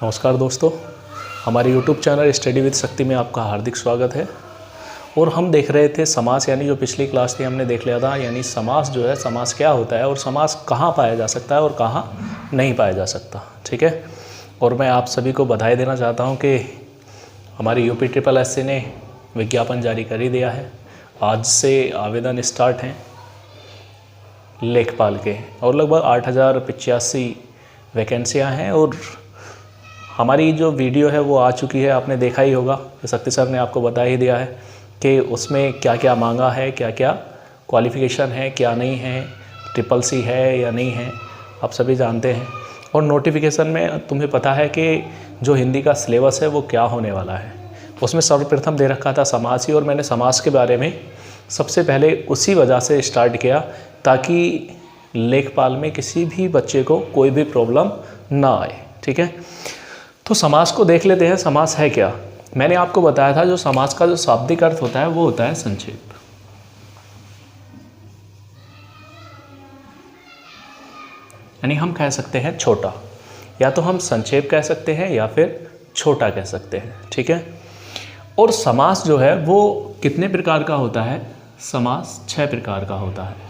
नमस्कार दोस्तों, हमारे YouTube चैनल स्टडी विद शक्ति में आपका हार्दिक स्वागत है। और हम देख रहे थे समास, यानी जो पिछली क्लास थी हमने देख लिया था, यानी समास जो है, समास क्या होता है और समास कहाँ पाया जा सकता है और कहाँ नहीं पाया जा सकता। ठीक है। और मैं आप सभी को बधाई देना चाहता हूँ कि हमारी UPSSC ने विज्ञापन जारी कर ही दिया है। आज से आवेदन स्टार्ट हैं लेखपाल के और लगभग 8085 वैकेंसियाँ हैं। और हमारी जो वीडियो है वो आ चुकी है, आपने देखा ही होगा, शक्ति सर ने आपको बता ही दिया है कि उसमें क्या क्या मांगा है, क्या क्या क्वालिफ़िकेशन है, क्या नहीं है, CCC है या नहीं है, आप सभी जानते हैं। और नोटिफिकेशन में तुम्हें पता है कि जो हिंदी का सिलेबस है वो क्या होने वाला है। उसमें सर्वप्रथम दे रखा था समास ही, और मैंने समास के बारे में सबसे पहले उसी वजह से स्टार्ट किया ताकि लेखपाल में किसी भी बच्चे को कोई भी प्रॉब्लम ना आए। ठीक है, तो समास को देख लेते हैं। समास है क्या? मैंने आपको बताया था जो समास का जो शाब्दिक अर्थ होता है वो होता है संक्षेप। यानी हम कह सकते हैं छोटा, या तो हम संक्षेप कह सकते हैं या फिर छोटा कह सकते हैं। ठीक है। और समास जो है वो कितने प्रकार का होता है? समास 6 प्रकार का होता है।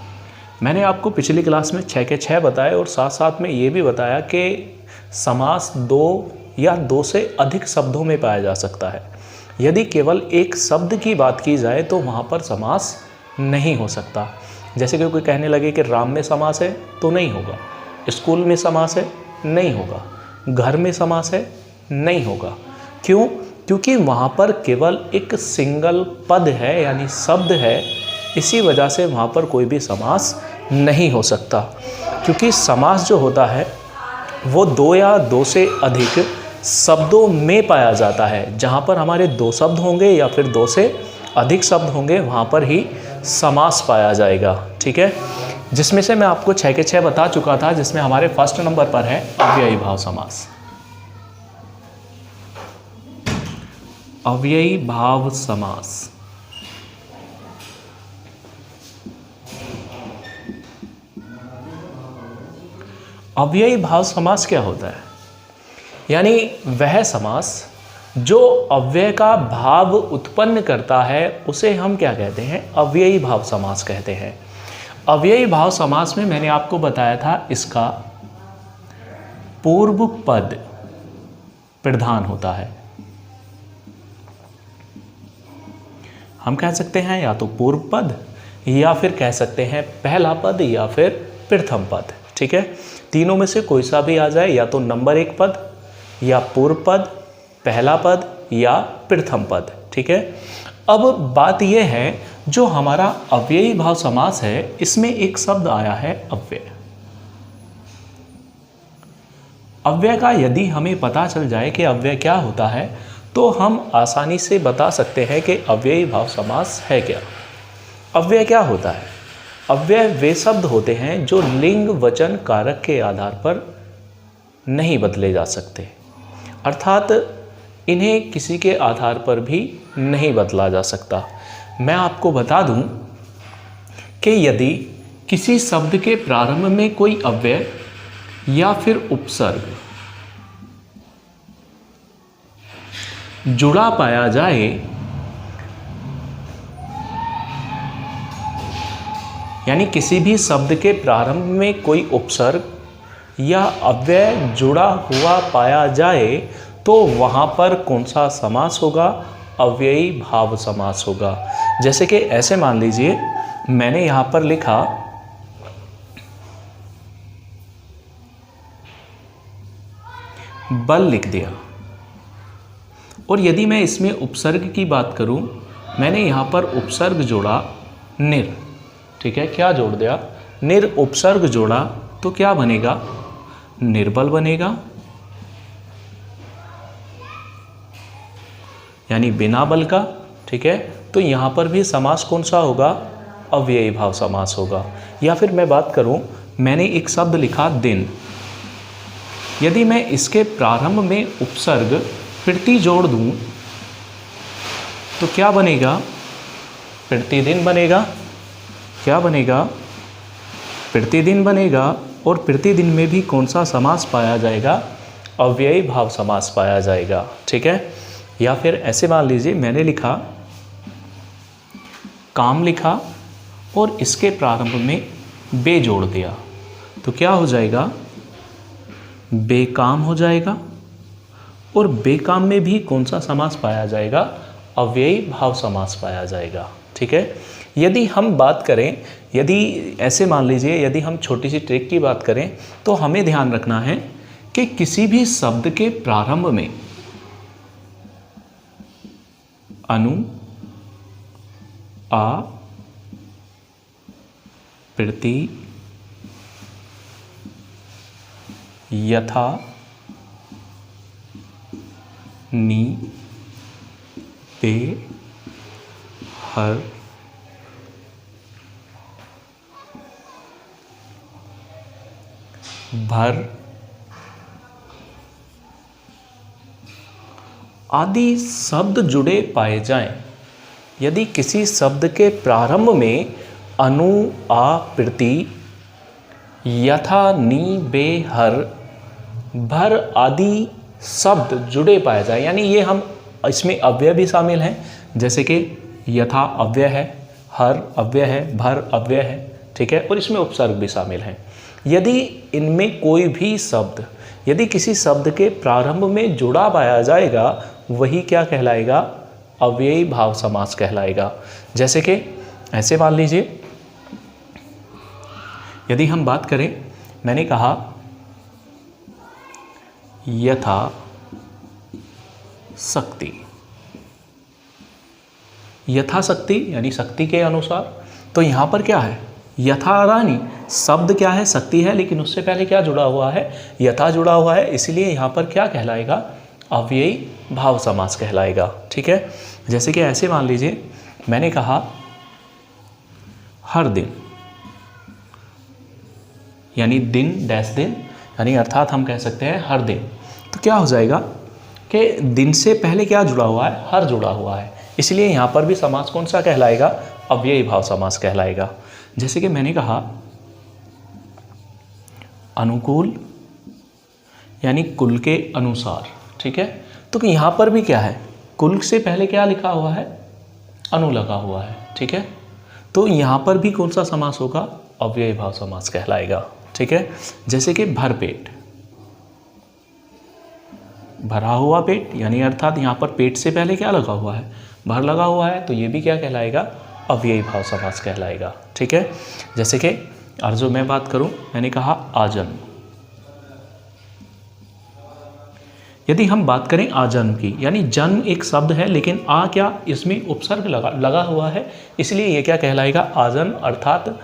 मैंने आपको पिछली क्लास में 6 के 6 बताए और साथ साथ में ये भी बताया कि समास 2 या 2 से अधिक शब्दों में पाया जा सकता है। यदि केवल एक शब्द की बात की जाए तो वहाँ पर समास नहीं हो सकता। जैसे कि कोई कहने लगे कि राम में समास है, तो नहीं होगा। स्कूल में समास है, नहीं होगा। घर में समास है, नहीं होगा। क्यों? क्योंकि वहाँ पर केवल एक सिंगल पद है, यानी शब्द है। इसी वजह से वहाँ पर कोई भी समास नहीं हो सकता। क्योंकि समास जो होता है वो 2 या 2 से अधिक शब्दों में पाया जाता है। जहाँ पर हमारे 2 शब्द होंगे या फिर 2 से अधिक शब्द होंगे वहाँ पर ही समास पाया जाएगा। ठीक है, जिसमें से मैं आपको 6 के 6 बता चुका था, जिसमें हमारे फर्स्ट नंबर पर है अव्ययी भाव समास। अव्ययी भाव समास अव्ययी भाव समास क्या होता है? यानी वह समास जो अव्यय का भाव उत्पन्न करता है उसे हम क्या कहते हैं? अव्ययी भाव समास कहते हैं। अव्ययी भाव समास में मैंने आपको बताया था इसका पूर्व पद प्रधान होता है। हम कह सकते हैं या तो पूर्व पद या फिर कह सकते हैं पहला पद या फिर प्रथम पद। ठीक है, तीनों में से कोई सा भी आ जाए, या तो नंबर 1 पद या पूर्व पद, पहला पद या प्रथम पद। ठीक है। अब बात यह है, जो हमारा अव्ययी भाव समास है इसमें एक शब्द आया है अव्यय। अव्यय का यदि हमें पता चल जाए कि अव्यय क्या होता है तो हम आसानी से बता सकते हैं कि अव्ययी भाव समास है क्या। अव्यय क्या होता है? अव्यय वे शब्द होते हैं जो लिंग वचन कारक के आधार पर नहीं बदले जा सकते, अर्थात इन्हें किसी के आधार पर भी नहीं बदला जा सकता। मैं आपको बता दूं कि यदि किसी शब्द के प्रारंभ में कोई अव्यय या फिर उपसर्ग जुड़ा पाया जाए, यानी किसी भी शब्द के प्रारंभ में कोई उपसर्ग या अव्यय जुड़ा हुआ पाया जाए तो वहाँ पर कौन सा समास होगा? अव्ययी भाव समास होगा। जैसे कि ऐसे मान लीजिए, मैंने यहाँ पर लिखा बल लिख दिया, और यदि मैं इसमें उपसर्ग की बात करूं, मैंने यहाँ पर उपसर्ग जोड़ा निर। ठीक है, क्या जोड़ दिया? निर उपसर्ग जोड़ा, तो क्या बनेगा? निर्बल बनेगा, यानी बिना बल का। ठीक है, तो यहाँ पर भी समास कौन सा होगा? अव्ययी भाव समास होगा। या फिर मैं बात करूं, मैंने एक शब्द लिखा दिन, यदि मैं इसके प्रारंभ में उपसर्ग प्रति जोड़ दूं तो क्या बनेगा? प्रतिदिन बनेगा। क्या बनेगा? प्रतिदिन बनेगा। और प्रतिदिन में भी कौन सा समास पाया जाएगा? अव्ययी भाव समास पाया जाएगा। ठीक है, या फिर ऐसे मान लीजिए मैंने लिखा काम लिखा और इसके प्रारंभ में बे जोड़ दिया तो क्या हो जाएगा, बेकाम हो जाएगा। और बेकाम में भी कौन सा समास पाया जाएगा, अव्ययी भाव समास पाया जाएगा। ठीक है, यदि हम बात करें, यदि ऐसे मान लीजिए यदि हम छोटी सी ट्रिक की बात करें तो हमें ध्यान रखना है कि किसी भी शब्द के प्रारंभ में अनु आ प्रति यथा नी पे हर भर आदि शब्द जुड़े पाए जाएं। यदि किसी शब्द के प्रारंभ में अनु आ प्रति यथा नी बे हर भर आदि शब्द जुड़े पाए जाए, यानी ये हम इसमें अव्यय भी शामिल हैं, जैसे कि यथा अव्यय है, हर अव्यय है, भर अव्यय है। ठीक है, और इसमें उपसर्ग भी शामिल हैं। यदि इनमें कोई भी शब्द यदि किसी शब्द के प्रारंभ में जुड़ा पाया जाएगा वही क्या कहलाएगा, अव्ययी भाव समास कहलाएगा। जैसे कि ऐसे मान लीजिए यदि हम बात करें, मैंने कहा यथा शक्ति, यथाशक्ति यानी शक्ति के अनुसार। तो यहाँ पर क्या है, यथा रानी शब्द क्या है, शक्ति है, लेकिन उससे पहले क्या जुड़ा हुआ है, यथा जुड़ा हुआ है, इसलिए यहाँ पर क्या कहलाएगा, अव्ययी भाव समास कहलाएगा। ठीक है, जैसे कि ऐसे मान लीजिए मैंने कहा हर दिन, यानी दिन डैश दिन, यानी अर्थात हम कह सकते हैं हर दिन। तो क्या हो जाएगा कि दिन से पहले क्या जुड़ा हुआ है, हर जुड़ा हुआ है, इसलिए यहाँ पर भी समास कौन सा कहलाएगा, अव्ययी भाव समास कहलाएगा। जैसे कि मैंने कहा अनुकूल, यानी कुल के अनुसार। ठीक है, तो यहाँ पर भी क्या है, कुल से पहले क्या लिखा हुआ है, अनु लगा हुआ है। ठीक है, तो यहाँ पर भी कौन सा समास होगा, अव्ययी भाव समास कहलाएगा। ठीक है, जैसे कि भरपेट, भरा हुआ पेट, यानी अर्थात यहाँ पर पेट से पहले क्या लगा हुआ है, भर लगा हुआ है, तो ये भी क्या कहलाएगा, अव्ययी भाव समास कहलाएगा। ठीक है, जैसे कि और जो मैं बात करूं, मैंने कहा आजन्म। यदि हम बात करें आजन्म की, यानी जन्म एक शब्द है लेकिन आ क्या, इसमें उपसर्ग लगा हुआ है, इसलिए ये क्या कहलाएगा, आजन्म। अर्थात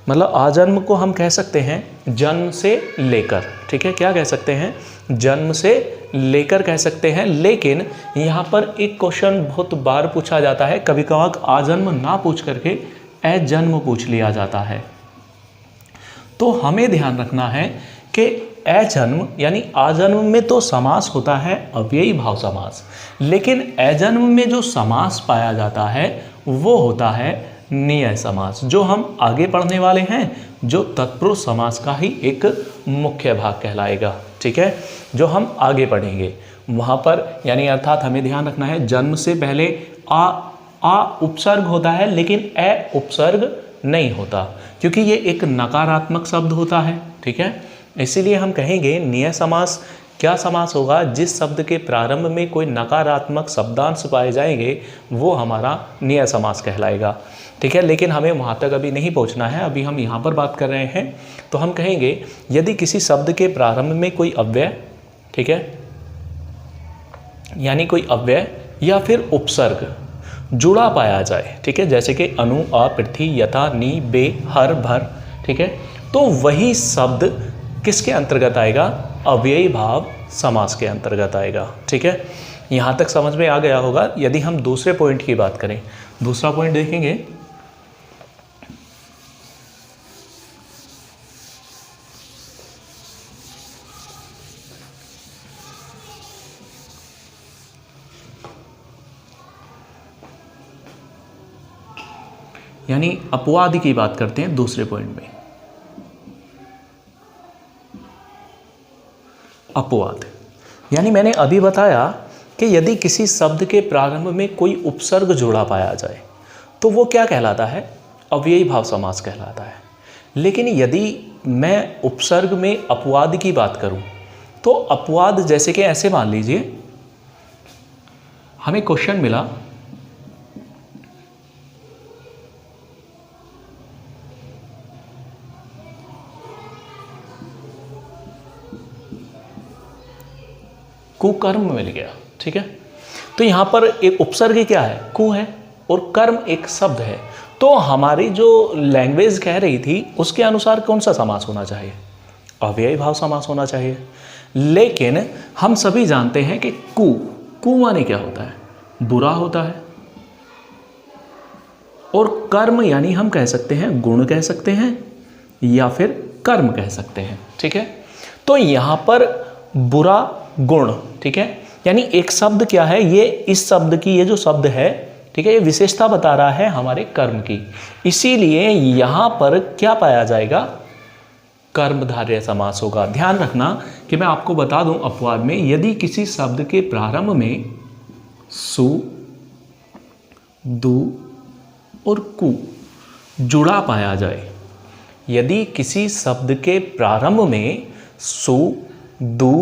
मतलब आजन्म को हम कह सकते हैं जन्म से लेकर। ठीक है, क्या कह सकते हैं, जन्म से लेकर कह सकते हैं। लेकिन यहाँ पर एक क्वेश्चन बहुत बार पूछा जाता है, कभी कभार आजन्म ना पूछ करके अजन्म पूछ लिया जाता है। तो हमें ध्यान रखना है कि अजन्म यानी आजन्म में तो समास होता है अव्ययी भाव समास, लेकिन अजन्म में जो समास पाया जाता है वो होता है नियय समास, जो हम आगे पढ़ने वाले हैं, जो तत्पुरुष समास का ही एक मुख्य भाग कहलाएगा। ठीक है, जो हम आगे पढ़ेंगे वहाँ पर, यानी अर्थात हमें ध्यान रखना है जन्म से पहले आ उपसर्ग होता है लेकिन अ उपसर्ग नहीं होता, क्योंकि ये एक नकारात्मक शब्द होता है। ठीक है, इसीलिए हम कहेंगे नियय समास क्या समास होगा, जिस शब्द के प्रारंभ में कोई नकारात्मक शब्दांश पाए जाएंगे वो हमारा नियय समास कहलाएगा। ठीक है, लेकिन हमें वहाँ तक अभी नहीं पहुँचना है, अभी हम यहाँ पर बात कर रहे हैं। तो हम कहेंगे यदि किसी शब्द के प्रारंभ में कोई अव्यय, ठीक है, यानी कोई अव्यय या फिर उपसर्ग जुड़ा पाया जाए, ठीक है, जैसे कि अनु आ पृथ्वी यथा नी बे हर भर, ठीक है, तो वही शब्द किसके अंतर्गत आएगा, अव्ययी भाव समास के अंतर्गत आएगा। ठीक है, यहाँ तक समझ में आ गया होगा। यदि हम दूसरे पॉइंट की बात करें, दूसरा पॉइंट देखेंगे, यानी अपवाद की बात करते हैं दूसरे पॉइंट में। अपवाद। यानी मैंने अभी बताया कि यदि किसी शब्द के प्रारंभ में कोई उपसर्ग जोड़ा पाया जाए तो वो क्या कहलाता है? अव्ययी भाव समास कहलाता है। लेकिन यदि मैं उपसर्ग में अपवाद की बात करूं तो अपवाद जैसे कि ऐसे मान लीजिए, हमें क्वेश्चन मिला कुकर्म मिल गया, ठीक है। तो यहां पर एक उपसर्ग क्या है? कु है, और कर्म एक शब्द है। तो हमारी जो लैंग्वेज कह रही थी उसके अनुसार कौन सा समास होना चाहिए? अव्ययी भाव समास होना चाहिए। लेकिन हम सभी जानते हैं कि कु माने क्या होता है? बुरा होता है। और कर्म यानी हम कह सकते हैं गुण कह सकते हैं या फिर कर्म कह सकते हैं, ठीक है। तो यहां पर बुरा गुण, ठीक है, यानी एक शब्द क्या है? ये इस शब्द की, ये जो शब्द है, ठीक है, ये विशेषता बता रहा है हमारे कर्म की। इसीलिए यहां पर क्या पाया जाएगा? कर्मधारय समास होगा। ध्यान रखना कि मैं आपको बता दूं अपवाद में, यदि किसी शब्द के प्रारंभ में सु, दु और कु जुड़ा पाया जाए, यदि किसी शब्द के प्रारंभ में सु, दु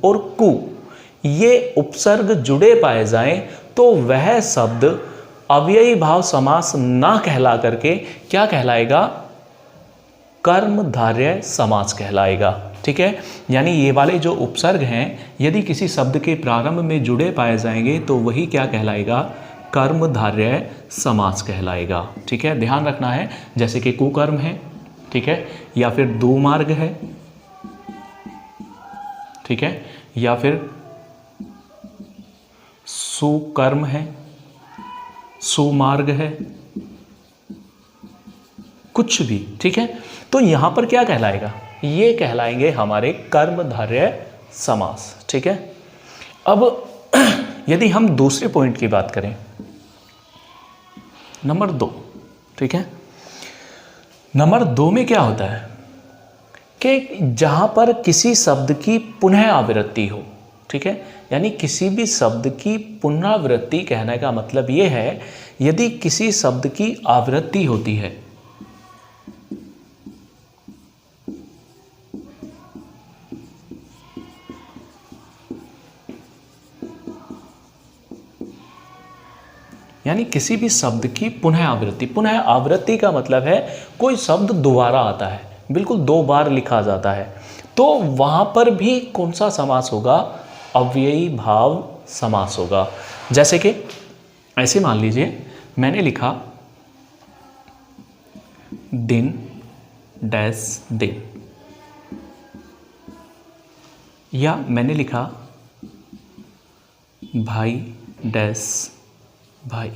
और कु ये उपसर्ग जुड़े पाए जाएं तो वह शब्द अव्ययी भाव समास ना कहला करके क्या कहलाएगा? कर्मधारय समास कहलाएगा, ठीक है। यानी ये वाले जो उपसर्ग हैं यदि किसी शब्द के प्रारंभ में जुड़े पाए जाएंगे तो वही क्या कहलाएगा? कर्मधारय समास कहलाएगा, ठीक है। ध्यान रखना है, जैसे कि कुकर्म है, ठीक है, या फिर दुमार्ग है, ठीक है, या फिर सुकर्म है, सुमार्ग है, कुछ भी, ठीक है। तो यहां पर क्या कहलाएगा? ये कहलाएंगे हमारे कर्मधारय समास, ठीक है। अब यदि हम दूसरे पॉइंट की बात करें, नंबर 2, ठीक है। नंबर 2 में क्या होता है कि जहां पर किसी शब्द की पुनः आवृत्ति हो, ठीक है, यानी किसी भी शब्द की पुनरावृत्ति, कहने का मतलब यह है यदि किसी शब्द की आवृत्ति होती है, यानी किसी भी शब्द की पुनः आवृत्ति। पुनः आवृत्ति का मतलब है कोई शब्द दोबारा आता है, बिल्कुल 2 बार लिखा जाता है, तो वहां पर भी कौन सा समास होगा? अव्ययी भाव समास होगा। जैसे कि ऐसे मान लीजिए मैंने लिखा दिन डैश दिन, या मैंने लिखा भाई डैश भाई,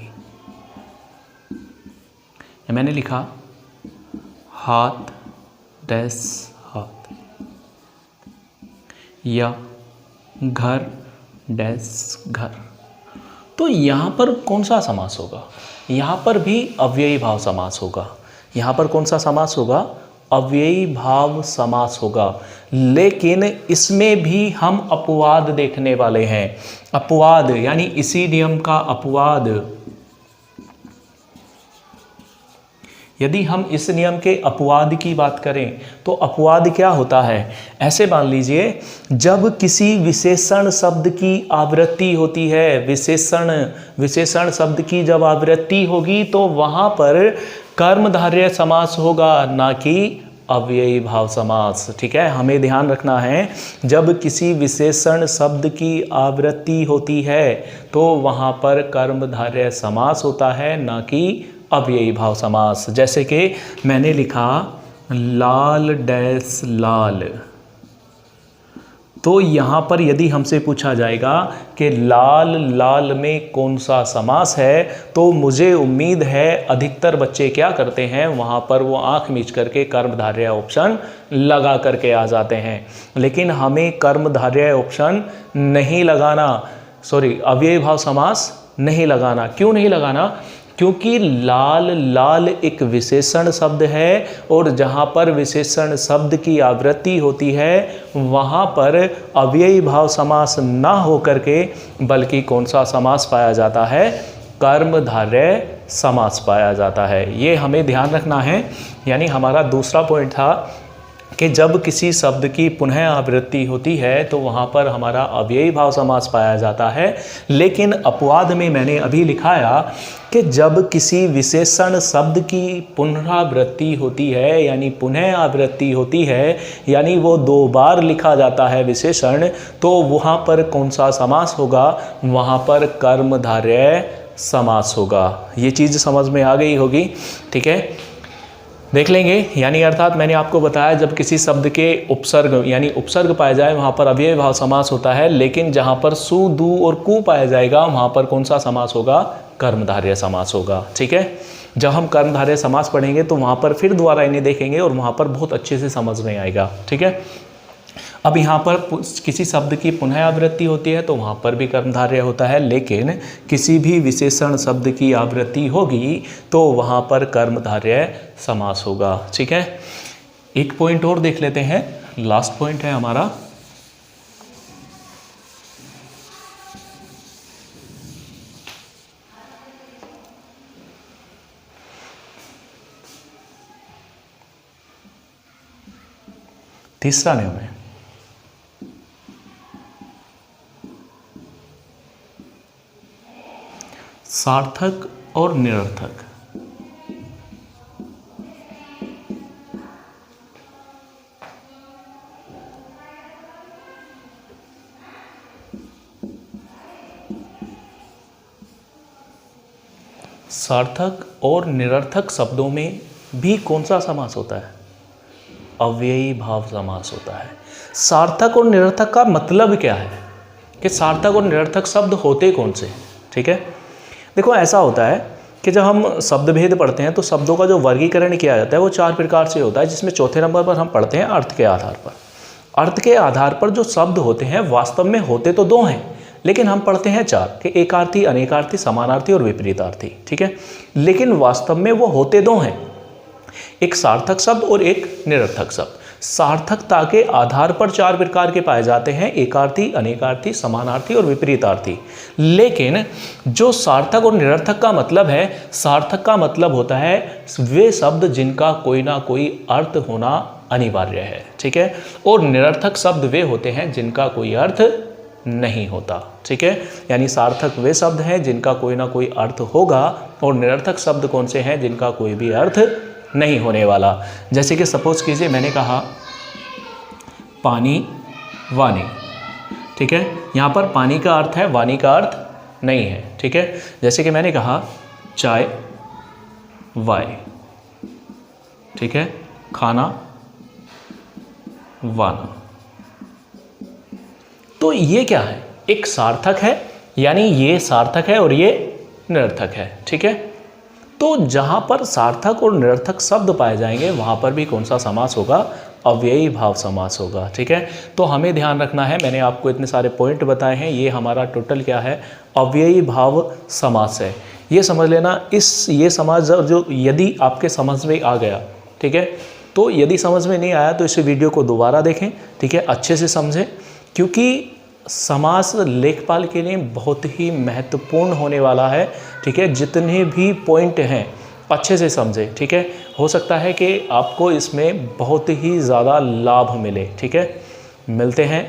या मैंने लिखा हाथ डैश हाथ, या घर डैश घर। तो यहाँ पर कौन सा समास होगा? यहाँ पर भी अव्ययी भाव समास होगा। यहाँ पर कौन सा समास होगा? अव्ययी भाव समास होगा। लेकिन इसमें भी हम अपवाद देखने वाले हैं। अपवाद यानी इसी नियम का अपवाद। यदि हम इस नियम के अपवाद की बात करें तो अपवाद क्या होता है? ऐसे मान लीजिए जब किसी विशेषण शब्द की आवृत्ति होती है, विशेषण शब्द की जब आवृत्ति होगी तो वहां पर कर्मधारय समास होगा, ना कि अव्ययी भाव समास। ठीक है, हमें ध्यान रखना है, जब किसी विशेषण शब्द की आवृत्ति होती है तो वहां पर कर्मधारय समास होता है, ना कि अव्ययी भाव समास। जैसे कि मैंने लिखा लाल डैश लाल, तो यहाँ पर यदि हमसे पूछा जाएगा कि लाल लाल में कौन सा समास है, तो मुझे उम्मीद है अधिकतर बच्चे क्या करते हैं, वहाँ पर वो आंख मीच करके कर्मधारय ऑप्शन लगा करके आ जाते हैं। लेकिन हमें कर्मधारय ऑप्शन नहीं लगाना, अव्ययी भाव समास नहीं लगाना। क्यों नहीं लगाना? क्योंकि लाल लाल एक विशेषण शब्द है और जहाँ पर विशेषण शब्द की आवृत्ति होती है वहाँ पर अव्ययी भाव समास ना हो करके बल्कि कौन सा समास पाया जाता है, कर्मधारय समास पाया जाता है। ये हमें ध्यान रखना है। यानी हमारा दूसरा पॉइंट था कि जब किसी शब्द की पुनः आवृत्ति होती है तो वहाँ पर हमारा अव्ययी भाव समास पाया जाता है, लेकिन अपवाद में मैंने अभी लिखाया कि जब किसी विशेषण शब्द की पुनरावृत्ति होती है यानी पुनः आवृत्ति होती है यानी वो 2 बार लिखा जाता है विशेषण, तो वहाँ पर कौन सा समास होगा, वहाँ पर कर्मधारय समास होगा। ये चीज़ समझ में आ गई होगी, ठीक है। देख लेंगे। यानी अर्थात मैंने आपको बताया जब किसी शब्द के उपसर्ग यानी उपसर्ग पाए जाए वहाँ पर अव्ययी भाव समास होता है, लेकिन जहाँ पर सु, दु और कु पाया जाएगा वहाँ पर कौन सा समास होगा, कर्मधारय समास होगा, ठीक है। जब हम कर्मधारय समास पढ़ेंगे तो वहाँ पर फिर दोबारा इन्हें देखेंगे और वहाँ पर बहुत अच्छे से समझ में आएगा, ठीक है। अब यहाँ पर किसी शब्द की पुनः आवृत्ति होती है तो वहाँ पर भी कर्मधारय होता है, लेकिन किसी भी विशेषण शब्द की आवृत्ति होगी तो वहाँ पर कर्मधारय समास होगा, ठीक है। एक पॉइंट और देख लेते हैं, लास्ट पॉइंट है हमारा। तीसरा नियम है सार्थक और निरर्थक। सार्थक और निरर्थक शब्दों में भी कौन सा समास होता है, अव्ययी भाव समास होता है। सार्थक और निरर्थक का मतलब क्या है कि सार्थक और निरर्थक शब्द होते कौन से, ठीक है। देखो ऐसा होता है कि जब हम शब्द भेद पढ़ते हैं तो शब्दों का जो वर्गीकरण किया जाता है वो 4 प्रकार से होता है, जिसमें चौथे नंबर पर हम पढ़ते हैं अर्थ के आधार पर। अर्थ के आधार पर जो शब्द होते हैं वास्तव में होते तो 2 हैं, लेकिन हम पढ़ते हैं 4 कि एकार्थी, अनेकार्थी, समानार्थी और विपरीतार्थी, ठीक है। लेकिन वास्तव में वो होते 2 हैं, एक सार्थक शब्द और एक निरर्थक शब्द। सार्थकता के आधार पर 4 प्रकार के पाए जाते हैं, एकार्थी, अनेकार्थी, समानार्थी और विपरीतार्थी। लेकिन जो सार्थक और निरर्थक का मतलब है, सार्थक का मतलब होता है वे शब्द जिनका कोई ना कोई अर्थ होना अनिवार्य है, ठीक है। और निरर्थक शब्द वे होते हैं जिनका कोई अर्थ नहीं होता, ठीक है। यानी सार्थक वे शब्द हैं जिनका कोई ना कोई अर्थ होगा और निरर्थक शब्द कौन से हैं, जिनका कोई भी अर्थ नहीं होने वाला। जैसे कि सपोज कीजिए मैंने कहा पानी, वाणी, ठीक है। यहाँ पर पानी का अर्थ है, वाणी का अर्थ नहीं है, ठीक है। जैसे कि मैंने कहा चाय, वाय, ठीक है, खाना, वाना। तो ये क्या है, एक सार्थक है, यानी ये सार्थक है और ये निरर्थक है, ठीक है। तो जहाँ पर सार्थक और निरर्थक शब्द पाए जाएंगे वहाँ पर भी कौन सा समास होगा, अव्ययी भाव समास होगा, ठीक है। तो हमें ध्यान रखना है, मैंने आपको इतने सारे पॉइंट बताए हैं, ये हमारा टोटल क्या है, अव्ययी भाव समास है। ये समझ लेना, ये समास जो यदि आपके समझ में आ गया, ठीक है, तो यदि समझ में नहीं आया तो इस वीडियो को दोबारा देखें, ठीक है, अच्छे से समझें, क्योंकि समास लेखपाल के लिए बहुत ही महत्वपूर्ण होने वाला है, ठीक है। जितने भी पॉइंट हैं अच्छे से समझें, ठीक है। हो सकता है कि आपको इसमें बहुत ही ज़्यादा लाभ मिले, ठीक है। मिलते हैं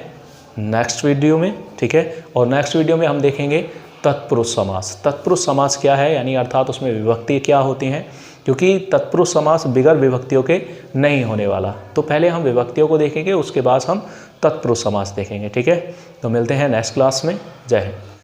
नेक्स्ट वीडियो में, ठीक है। और नेक्स्ट वीडियो में हम देखेंगे तत्पुरुष समास। तत्पुरुष समास क्या है, यानी अर्थात उसमें विभक्ति क्या होती हैं, क्योंकि तत्पुरुष समास बिगर विभक्तियों के नहीं होने वाला। तो पहले हम विभक्तियों को देखेंगे, उसके बाद हम तत्पुरुष समास देखेंगे, ठीक है। तो मिलते हैं नेक्स्ट क्लास में। जय हिंद।